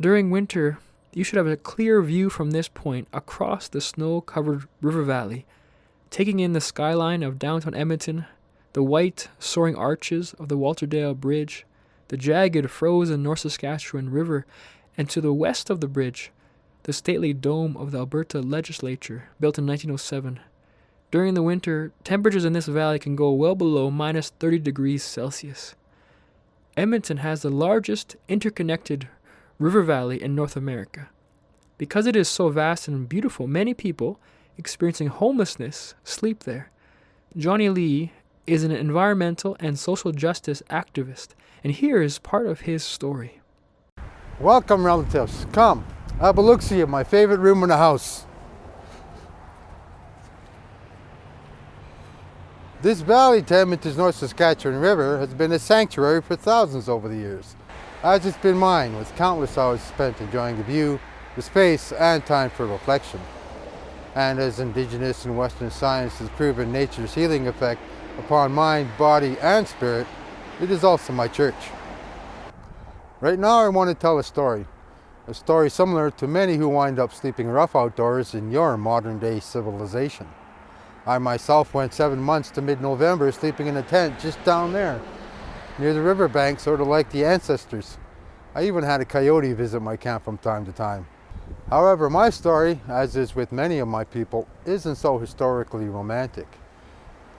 During winter, you should have a clear view from this point across the snow-covered river valley, taking in the skyline of downtown Edmonton, the white, soaring arches of the Walterdale Bridge, the jagged, frozen North Saskatchewan River, and to the west of the bridge, the stately dome of the Alberta Legislature, built in 1907. During the winter, temperatures in this valley can go well below minus 30 degrees Celsius. Edmonton has the largest interconnected river valley in North America. Because it is so vast and beautiful, many people experiencing homelessness sleep there. Johnny Lee is an environmental and social justice activist, and here is part of his story. Welcome, relatives. Come, have a look-see at my favorite room in the house. This valley to Edmonton's North Saskatchewan River has been a sanctuary for thousands over the years, as it's been mine, with countless hours spent enjoying the view, the space, and time for reflection. And as Indigenous and Western science has proven nature's healing effect upon mind, body, and spirit, it is also my church. Right now I want to tell a story similar to many who wind up sleeping rough outdoors in your modern-day civilization. I myself went 7 months to mid-November sleeping in a tent just down there, near the riverbank, sort of like the ancestors. I even had a coyote visit my camp from time to time. However, my story, as is with many of my people, isn't so historically romantic.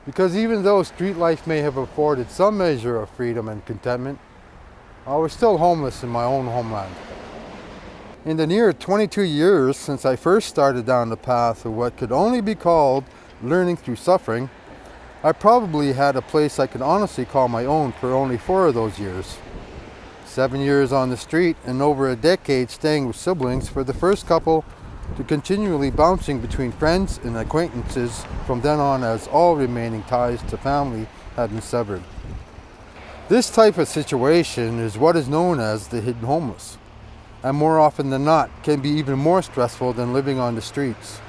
Because even though street life may have afforded some measure of freedom and contentment, I was still homeless in my own homeland. In the near 22 years since I first started down the path of what could only be called learning through suffering, I probably had a place I could honestly call my own for only 4 of those years. 7 years on the street and over a decade staying with siblings for the first couple, to continually bouncing between friends and acquaintances from then on, as all remaining ties to family had been severed. This type of situation is what is known as the hidden homeless, and more often than not can be even more stressful than living on the streets.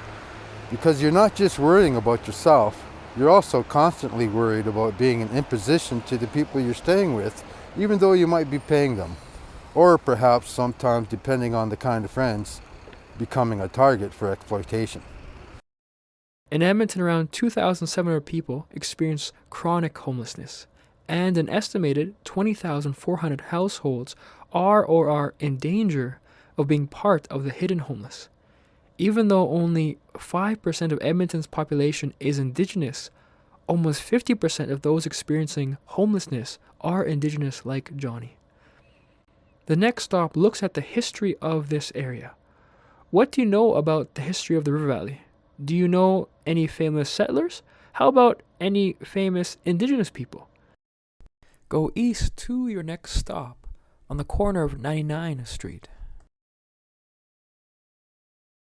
Because you're not just worrying about yourself, you're also constantly worried about being an imposition to the people you're staying with, even though you might be paying them. Or perhaps sometimes, depending on the kind of friends, becoming a target for exploitation. In Edmonton, around 2,700 people experience chronic homelessness, and an estimated 20,400 households are or are in danger of being part of the hidden homeless. Even though only 5% of Edmonton's population is Indigenous, almost 50% of those experiencing homelessness are Indigenous like Johnny. The next stop looks at the history of this area. What do you know about the history of the River Valley? Do you know any famous settlers? How about any famous Indigenous people? Go east to your next stop on the corner of 99th Street.